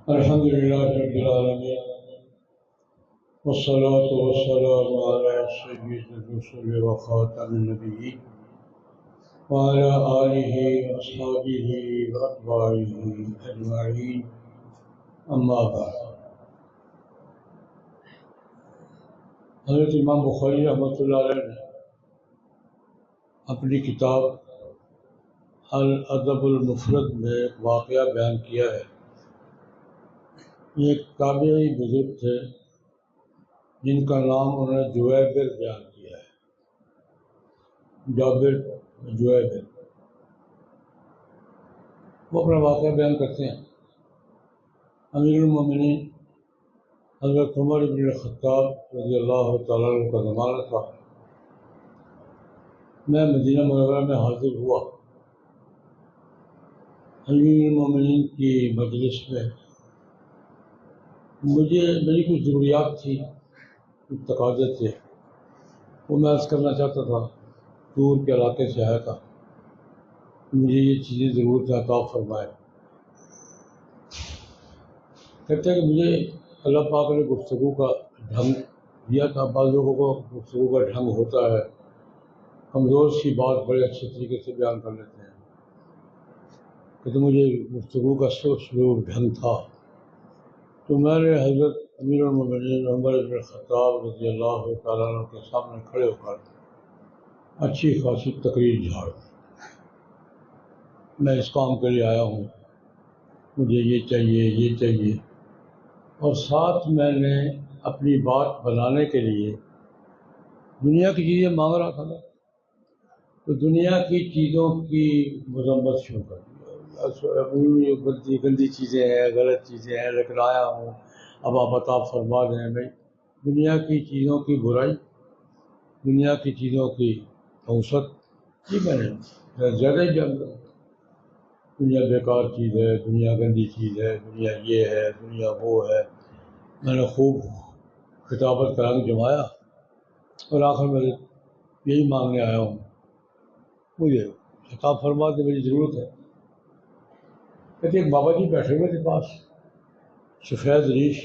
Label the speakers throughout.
Speaker 1: الحمد لله رب العالمين والصلاة والسلام على سيد الرسل وخاتم النبيين وعلى آله وأصحابه وأتباعه أجمعين أما بعد. حضرت امام بخاری رحمۃ اللہ علیہ نے اپنی کتاب الادب المفرد میں ایک واقعہ بیان کیا ہے. یہ ایک تابعی بزرگ تھے جن کا نام انہوں نے جویبر بیان کیا ہے. جابر جویبر وہ اپنا واقعہ بیان کرتے ہیں. امیر المومنین حضرت عمر بن الخطاب رضی اللہ تعالیٰ عنہ کا زمانہ تھا. میں مدینہ منورہ میں حاضر ہوا. امیر المومنین کی مجلس میں میری کچھ ضروریات تھی، کچھ تقاضے تھے، وہ میں عرض کرنا چاہتا تھا. دور کے علاقے سے آیا تھا، مجھے یہ چیزیں ضرورت ہے، عطا فرمائے. کہتے ہیں کہ مجھے اللہ پاک نے گفتگو کا ڈھنگ دیا تھا. بعض لوگوں کو گفتگو کا ڈھنگ ہوتا ہے، کمزور سی بات بڑے اچھے طریقے سے بیان کر لیتے ہیں. کہ مجھے گفتگو کا سلوک ڈھنگ تھا، تو میں نے حضرت امیر المومنین عمر بن الخطاب رضی اللہ تعالیٰ عنہ کے سامنے کھڑے ہو کر اچھی خاصی تقریر جھاڑ، میں اس کام کے لیے آیا ہوں، مجھے یہ چاہیے یہ چاہیے. اور ساتھ میں نے اپنی بات بنانے کے لیے دنیا کی چیزیں مانگ رہا تھا. تو دنیا کی چیزوں کی مذمت شروع کر دی. گندی چیزیں ہیں، غلط چیزیں ہیں، لیکن آیا ہوں اب آپ عطا فرما دیں. بھائی دنیا کی چیزوں کی برائی، دنیا کی چیزوں کی اوسط، یہ میں نے زیادہ ہی جان کر. دنیا بیکار چیز ہے، دنیا گندی چیز ہے، دنیا یہ ہے، دنیا وہ ہے. میں نے خوب خطابت کا رنگ جمایا اور آخر میں یہی مانگنے آیا ہوں، مجھے عطا فرما دے، میری ضرورت ہے. کہتے ایک بابا جی بیٹھے ہوئے تھے پاس، سفید ریش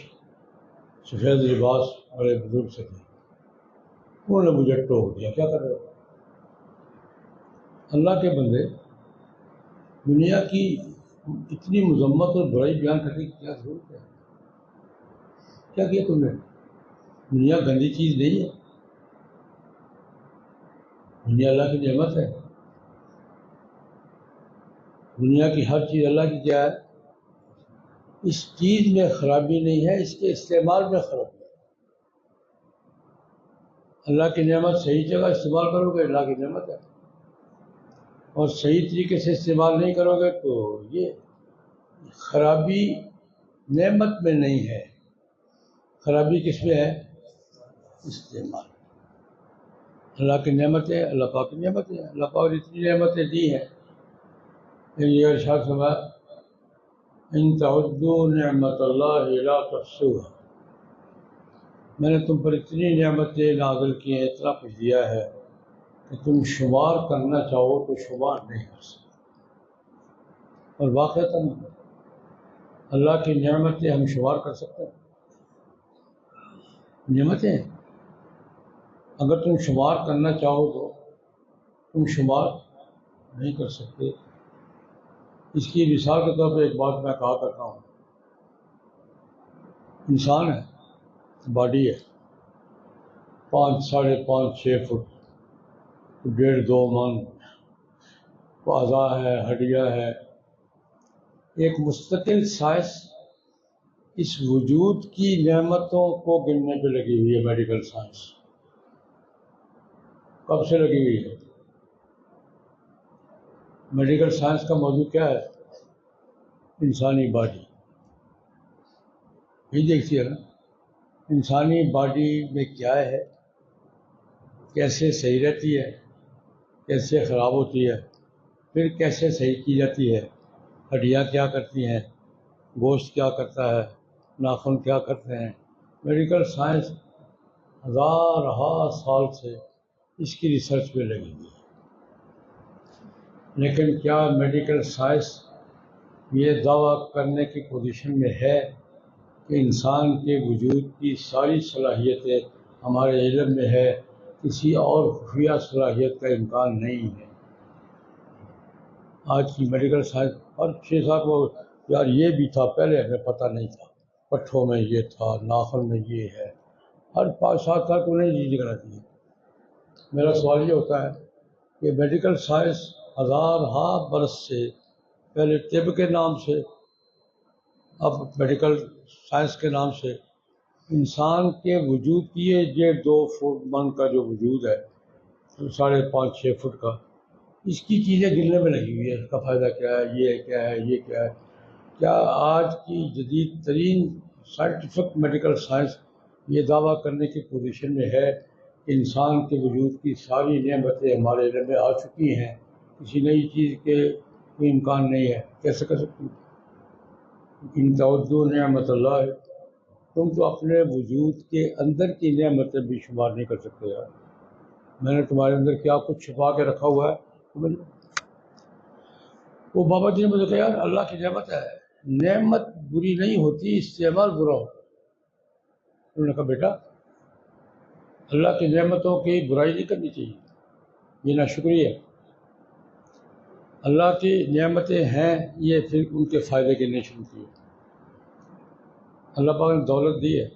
Speaker 1: سفید لباس، بڑے بزرگ سے تھے. انہوں نے مجھے ٹوک دیا، کیا کر رہے ہو؟ اللہ کے بندے، دنیا کی اتنی مذمت اور برائی بیان کرنے کی کیا ضرورت ہے؟ کیا کیا تم نے؟ دنیا گندی چیز نہیں ہے، دنیا اللہ کی نعمت ہے. دنیا کی ہر چیز اللہ کی کیا ہے؟ اس چیز میں خرابی نہیں ہے، اس کے استعمال میں خرابی ہے. اللہ کی نعمت صحیح جگہ استعمال کرو گے، اللہ کی نعمت ہے. اور صحیح طریقے سے استعمال نہیں کرو گے تو یہ خرابی نعمت میں نہیں ہے، خرابی کس میں ہے؟ استعمال. اللہ کی نعمتیں، اللہ پاک کی نعمتیں، اللہ پاک نے اتنی نعمتیں دی ہیں. یہ ارشاد فرمایا ان تعدوا نعمت اللہ لا تحصوها. میں نے تم پر اتنی نعمتیں نازل کی ہیں، اتنا کچھ دیا ہے کہ تم شمار کرنا چاہو تو شمار نہیں کر سکتے. اور واقعتاً اللہ کی نعمتیں ہم شمار کر سکتے ہیں؟ نعمتیں اگر تم شمار کرنا چاہو تو تم شمار نہیں کر سکتے. اس کی مثال کے طور پر ایک بات میں کہا کرتا ہوں. انسان ہے، باڈی ہے، 5 ساڑھے 5 6 فٹ، 1.5 2 من، اعضاء ہے، ہڈیاں ہے. ایک مستقل سائنس اس وجود کی نعمتوں کو گننے پہ لگی ہوئی ہے. میڈیکل سائنس کب سے لگی ہوئی ہے؟ میڈیکل سائنس کا موضوع کیا ہے؟ انسانی باڈی. یہ دیکھتی ہے نا، انسانی باڈی میں کیا ہے، کیسے صحیح رہتی ہے، کیسے خراب ہوتی ہے، پھر کیسے صحیح کی جاتی ہے، ہڈیاں کیا کرتی ہیں، گوشت کیا کرتا ہے، ناخن کیا کرتے ہیں. میڈیکل سائنس ہزار سال سے اس کی ریسرچ پہ لگی ہوئی ہے. لیکن کیا میڈیکل سائنس یہ دعویٰ کرنے کی پوزیشن میں ہے کہ انسان کے وجود کی ساری صلاحیتیں ہمارے علم میں ہے، کسی اور خفیہ صلاحیت کا امکان نہیں ہے۔ آج کی میڈیکل سائنس اور 6-7 وہ یار یہ بھی تھا پہلے ہمیں پتہ نہیں تھا، پٹھوں میں یہ تھا، ناخن میں یہ ہے، ہر 5-7 سال کو نئی چیز نکل آتی ہے۔ میرا سوال یہ ہوتا ہے کہ میڈیکل سائنس ہزارہا برس سے پہلے طب کے نام سے، اب میڈیکل سائنس کے نام سے انسان کے وجود کی یہ 2 فٹ من کا جو وجود ہے، 5.5-6 فٹ کا، اس کی چیزیں گننے میں لگی ہوئی ہے۔ اس کا فائدہ کیا ہے، یہ کیا ہے، یہ کیا ہے؟ کیا آج کی جدید ترین سائنٹیفک میڈیکل سائنس یہ دعویٰ کرنے کی پوزیشن میں ہے کہ انسان کے وجود کی ساری نعمتیں ہمارے علم میں آ چکی ہیں، کسی نئی چیز کے کوئی امکان نہیں ہے؟ کیسے کر سکتی؟ ان تعدوا نعمت اللہ ہے، تم تو اپنے وجود کے اندر کی نعمتیں بھی شمار نہیں کر سکتے یار۔ میں نے تمہارے اندر کیا کچھ چھپا کے رکھا ہوا ہے تمہیں؟ وہ بابا جی نے مجھے کہا یار اللہ کی نعمت ہے، نعمت بری نہیں ہوتی، استعمال برا ہوتا ہے۔ انہوں نے کہا بیٹا اللہ کی نعمتوں کی برائی نہیں کرنی چاہیے، یہ ناشکری ہے۔ اللہ کی نعمتیں ہیں، یہ پھر ان کے فائدے کے لیے شروع کیے۔ اللہ پاک نے دولت دی ہے،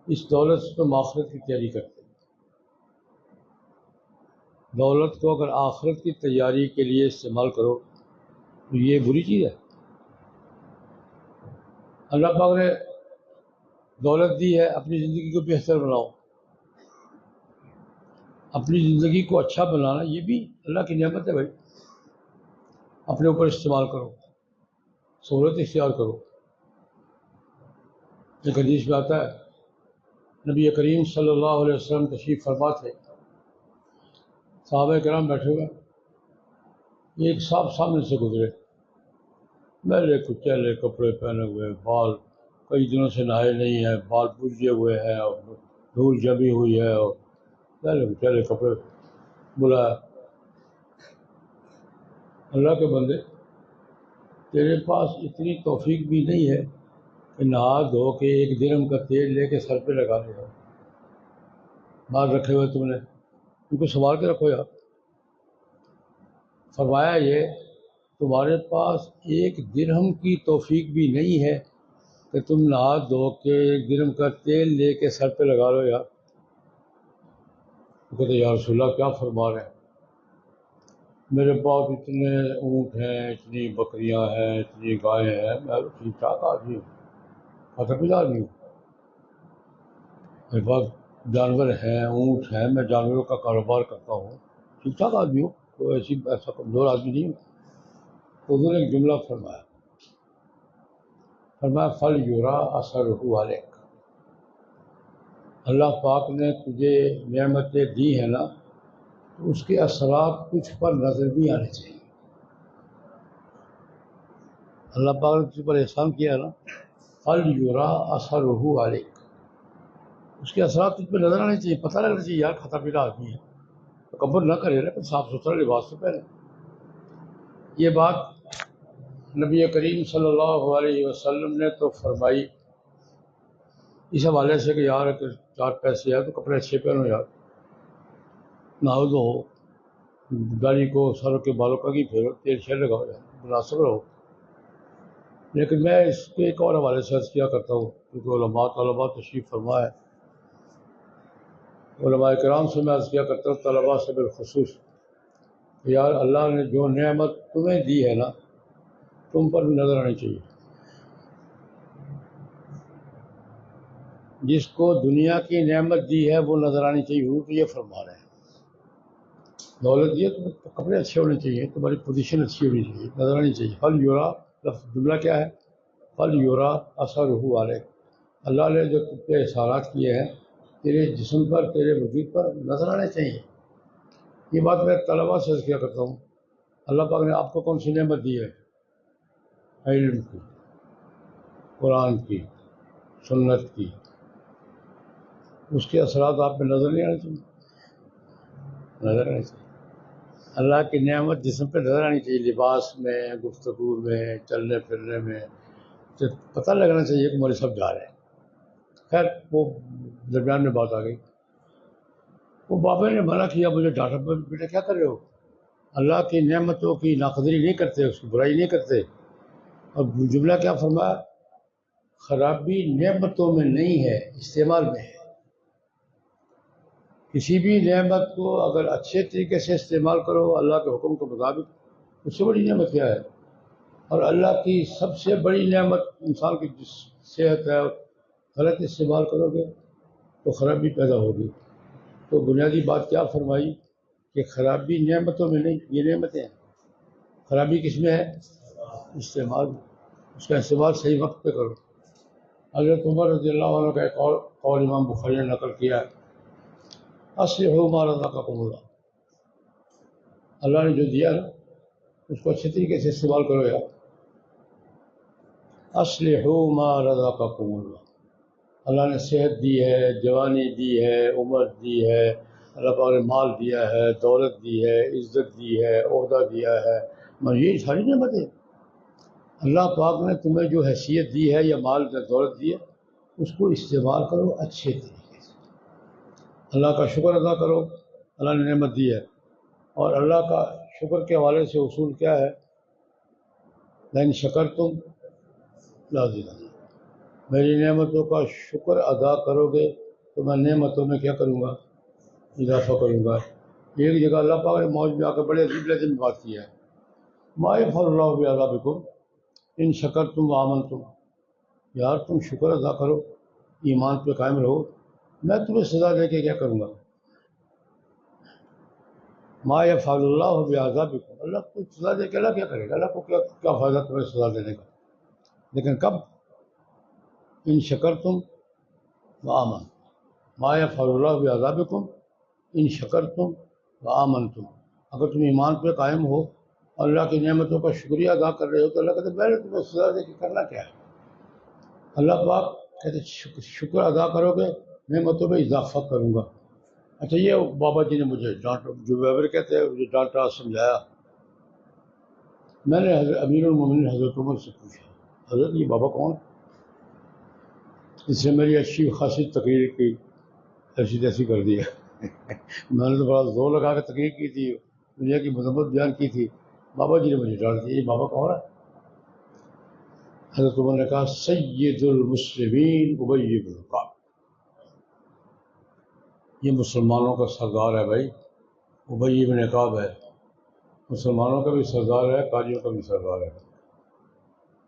Speaker 1: اس دولت سے تم آخرت کی تیاری کرتے ہیں۔ دولت کو اگر آخرت کی تیاری کے لیے استعمال کرو تو یہ بری چیز ہے۔ اللہ پاک نے دولت دی ہے، اپنی زندگی کو بہتر بناؤ، اپنی زندگی کو اچھا بنانا یہ بھی اللہ کی نعمت ہے بھائی۔ اپنے اوپر استعمال کرو، سہولت اختیار کرو۔ ایک حدیث میں آتا ہے نبی کریم صلی اللہ علیہ وسلم تشریف فرما تھے، صحابہ کرام بیٹھے ہوئے، ایک صاحب سامنے سے گزرے، میلے کچیلے کپڑے پہنے ہوئے، بال کئی دنوں سے نہائے نہیں ہیں، بال پوجے ہوئے ہیں اور دھول جمی ہوئی ہے، اور میلے کچیلے کپڑے۔ بلایا، اللہ کے بندے تیرے پاس اتنی توفیق بھی نہیں ہے کہ نہا دھو کے 1 درہم کا تیل لے کے سر پہ لگا لے، بال رکھے ہوئے تم نے، ان کو سنبھال کے رکھو یار۔ فرمایا یہ تمہارے پاس 1 درہم کی توفیق بھی نہیں ہے کہ تم نہا دھو کے 1 درہم کا تیل لے کے سر پہ لگا لو یار۔ وہ کہتے یا رسول اللہ کیا فرما رہے ہیں؟ میرے پاس اتنے اونٹ ہیں، اتنی بکریاں ہیں، اتنی گائیں ہیں، میں تو ٹھیک ٹھاک آدمی ہوں، خطرناک آدمی ہوں، میرے پاس جانور ہیں، اونٹ ہیں، میں جانوروں کا کاروبار کرتا ہوں، ٹھیک ٹھاک آدمی ہوں، کوئی ایسا کمزور آدمی نہیں ہوں۔ تو انہوں نے ایک جملہ فرمایا فَلْيُرَا أَثَرُهُ عَلَيْكَ، اللہ پاک نے تجھے نعمتیں دی ہیں نا، تو اس کے اثرات کچھ پر نظر بھی آنے چاہیے۔ اللہ پاک نے تجھ پر احسان کیا ہے نا، فَلْيُرَا أَثَرُهُ عَلَيْكَ، اس کے اثرات تجھ پہ نظر آنے چاہیے، پتہ لگنا چاہیے یار کھاتا پیتا آدمی ہے، تکبر نہ کرے، لیکن صاف ستھرا لباس سے پہنے۔ یہ بات نبی کریم صلی اللہ علیہ وسلم نے تو فرمائی اس حوالے سے کہ یار اگر 4 پیسے ہیں تو کپڑے اچھے پہنو یار، نہاؤ دھو، داڑھی کو سر کے بالوں کا کی پھیرو، تیل شیل لگاؤ یار، مناسب رہو۔ لیکن میں اس کے ایک اور حوالے سے عرض کیا کرتا ہوں، کیونکہ علماء طلباء تشریف فرما ہے، علماء کرام سے میں عرض کیا کرتا ہوں، طلباء سے بالخصوص، یار اللہ نے جو نعمت تمہیں دی ہے نا، تم پر بھی نظر آنی چاہیے۔ جس کو دنیا کی نعمت دی ہے وہ نظر آنی چاہیے، وہ تو یہ فرما رہے ہیں۔ دولت دی ہے تو کپڑے اچھے ہونے چاہیے، تمہاری پوزیشن اچھی ہونی چاہیے، نظر آنی چاہیے۔ فَلْيُرَا، جملہ کیا ہے؟ فَلْيُرَا أَثَرُهُ عَلَيْكَ، اللہ نے جو تم پہ احسانات کیے ہیں تیرے جسم پر، تیرے وجود پر نظر آنے چاہیے۔ یہ بات میں طلباء سے کیا کرتا ہوں، اللہ پاک نے آپ کو کون سی نعمت دی ہے؟ علم کی، قرآن کی، سنت کی، اس کے اثرات آپ پہ نظر نہیں آنے چاہیے، نظر آنے چاہیے۔ اللہ کی نعمت جسم پہ نظر آنی چاہیے، لباس میں، گفتگو میں، چلنے پھرنے میں، تو پتہ لگنا چاہیے کہ ہمارے سب جا رہے ہیں۔ خیر وہ درمیان میں بات آ گئی، وہ بابا نے منع کیا، مجھے ڈانٹا، بیٹا کیا کر رہے ہو؟ اللہ کی نعمتوں کی ناقدری نہیں کرتے، اس کی برائی نہیں کرتے۔ اور جملہ کیا فرمایا؟ خرابی نعمتوں میں نہیں ہے، استعمال میں ہے۔ کسی بھی نعمت کو اگر اچھے طریقے سے استعمال کرو اللہ کے حکم کے مطابق، اس سے بڑی نعمت کیا ہے؟ اور اللہ کی سب سے بڑی نعمت انسان کی جس صحت ہے، غلط استعمال کرو گے تو خرابی پیدا ہوگی۔ تو بنیادی بات کیا فرمائی کہ خرابی نعمتوں میں نہیں، یہ نعمتیں ہیں، خرابی کس میں ہے؟ استعمال، اس کا استعمال صحیح وقت پہ کرو۔ حضرت عمر رضی اللہ عنہ کا ایک اور قول امام بخاری نے نقل کیا ہے، اصلحوا ما رزقکم اللہ، اللہ نے جو دیا نا اس کو اچھے طریقے سے استعمال کرو یار۔ اصلحوا ما رزقکم اللہ، اللہ نے صحت دی ہے، جوانی دی ہے، عمر دی ہے، اللہ پاک نے مال دیا ہے، دولت دی ہے، عزت دی ہے، عہدہ دیا ہے، یہ ساری نعمتیں اللہ پاک نے تمہیں جو حیثیت دی ہے یا مال یا دولت دی ہے، اس کو استعمال کرو اچھے طریقے سے، اللہ کا شکر ادا کرو، اللہ نے نعمت دی ہے۔ اور اللہ کا شکر کے حوالے سے اصول کیا ہے؟ لئن شکرتم لازیدنکم، میری نعمتوں کا شکر ادا کرو گے تو میں نعمتوں میں کیا کروں گا؟ اضافہ کروں گا۔ ایک جگہ اللہ پاک نے موج میں آ کر بڑے عجیب لہجے میں بات کی ہے، ما یفعل اللہ بعذابکم ان شکرتم وآمنتم، یار تم شکر ادا کرو، ایمان پہ قائم رہو، میں تمہیں سزا دے کے کیا کروں گا؟ ما یفعل اللہ بعذابکم، اللہ کو سزا دے کے اللہ کیا کرے گا؟ اللہ کو کیا فائدہ تمہیں سزا دینے کا؟ لیکن کب؟ ان شکرتم وآمنتم، ما یفعل اللہ بعذابکم ان شکرتم وآمنتم، اگر تم ایمان پہ قائم ہو، اللہ کی نعمتوں کا شکریہ ادا کر رہے ہو، تو اللہ کہتے میں نے تمہیں سزا دے کے کرنا کیا ہے؟ اللہ پاک کہتے شکر ادا کرو گے نعمتوں میں اضافہ کروں گا۔ اچھا یہ بابا جی نے مجھے ڈانٹا، جو ویبر کہتے ہیں مجھے ڈانٹا، سمجھایا۔ میں نے امیر المومنین حضرت عمر سے پوچھا، حضرت یہ بابا کون؟ اس سے میری اچھی خاصی تقریر کی ایسی تیسی کر دیا میں نے تو بڑا زور لگا کے تقریر کی تھی، دنیا کی مذمت بیان کی تھی، بابا جی نے مجھے ڈانٹ دیا، یہ بابا کون ہے؟ حضرت عمر نے کہا سید المسلمین ابی بن کعب، یہ مسلمانوں کا سردار ہے بھائی، ابی بن کعب ہے، مسلمانوں کا بھی سردار ہے، قاریوں کا بھی سردار ہے۔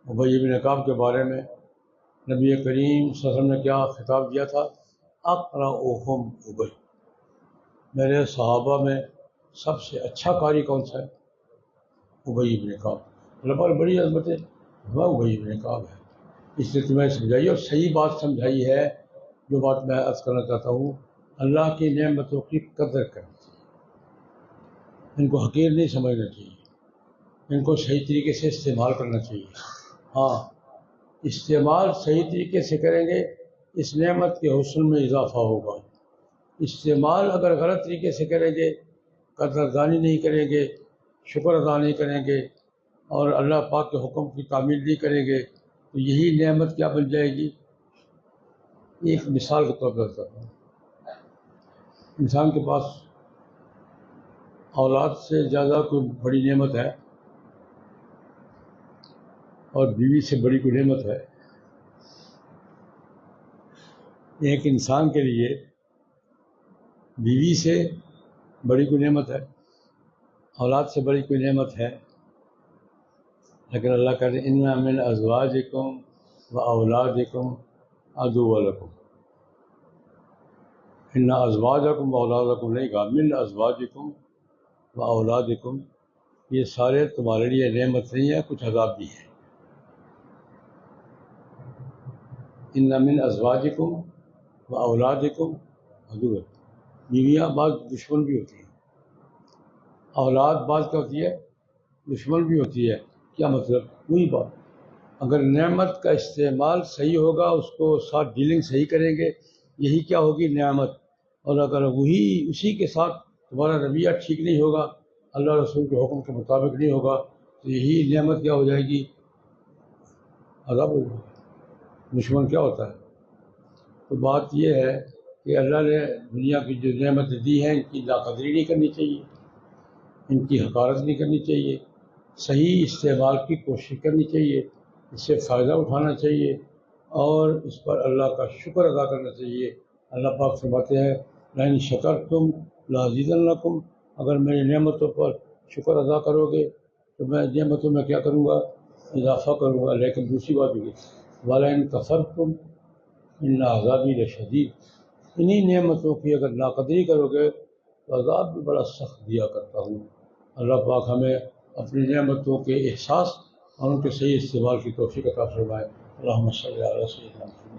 Speaker 1: ابی بن کعب کے بارے میں نبی کریم صلی اللہ علیہ وسلم نے کیا خطاب دیا تھا؟ اقرأہم ابی، میرے صحابہ میں سب سے اچھا قاری کون سا ہے؟ ابی بن کعب۔ اللہ پاک بڑی عظمت ہے، وہ ابی بن کعب ہے، اس لیے تمہیں سمجھائی اور صحیح بات سمجھائی ہے۔ جو بات میں عرض کرنا چاہتا ہوں، اللہ کی نعمتوں کی قدر کرنی چاہیے، ان کو حقیر نہیں سمجھنا چاہیے، ان کو صحیح طریقے سے استعمال کرنا چاہیے۔ ہاں استعمال صحیح طریقے سے کریں گے، اس نعمت کے حسن میں اضافہ ہوگا۔ استعمال اگر غلط طریقے سے کریں گے، قدردانی نہیں کریں گے، شکر ادا نہیں کریں گے، اور اللہ پاک کے حکم کی تعمیل نہیں کریں گے، تو یہی نعمت کیا بن جائے گی؟ ایک مثال کے طور پر بتاتا ہوں، انسان کے پاس اولاد سے زیادہ کوئی بڑی نعمت ہے اور بیوی سے بڑی کوئی نعمت ہے؟ ایک انسان کے لیے بیوی سے بڑی کوئی نعمت ہے، اولاد سے بڑی کوئی نعمت ہے، لیکن اللہ کہتے ہیں ان من ازواجکم و اولادکم عدو لکم، ان ازواجکم و اولادکم نہیں کہا، من ازواجکم و اولادکم، یہ سارے تمہارے لیے نعمت نہیں ہے، کچھ عذاب بھی ہے۔ ان من ازواجکم و اولادکم عدو لکم، بیویاں بعض دشمن بھی ہوتی ہیں، اولاد بعض کیا ہوتی ہے؟ دشمن بھی ہوتی ہے۔ کیا مطلب؟ وہی بات، اگر نعمت کا استعمال صحیح ہوگا، اس کو ساتھ ڈیلنگ صحیح کریں گے، یہی کیا ہوگی؟ نعمت۔ اور اگر وہی اسی کے ساتھ تمہارا رویہ ٹھیک نہیں ہوگا اللہ رسول کے حکم کے مطابق نہیں ہوگا تو یہی نعمت کیا ہو جائے گی؟ عذاب ہو جائے گا۔ دشمن کیا ہوتا ہے؟ تو بات یہ ہے کہ اللہ نے دنیا کی جو نعمتیں دی ہیں ان کی ناقدری نہیں کرنی چاہیے، ان کی حقارت نہیں کرنی چاہیے، صحیح استعمال کی کوشش کرنی چاہیے، اس سے فائدہ اٹھانا چاہیے اور اس پر اللہ کا شکر ادا کرنا چاہیے۔ اللہ پاک فرماتے ہیں لئن شکرتم لازیدنکم، اگر میری نعمتوں پر شکر ادا کرو گے تو میں نعمتوں میں کیا کروں گا؟ اضافہ کروں گا۔ لیکن دوسری بات یہ وَلَئِن كَفَرْتُمْ إِنَّ عَذَابِي لَشَدِيدٌ، انہی نعمتوں کی اگر ناقدری کرو گے تو عذاب بھی بڑا سخت دیا کرتا ہوں۔ اللہ پاک ہمیں اپنی نعمتوں کے احساس اور ان کے صحیح استعمال کی توفیق عطا فرمائے۔ اللہم صلی علی سیدنا محمد۔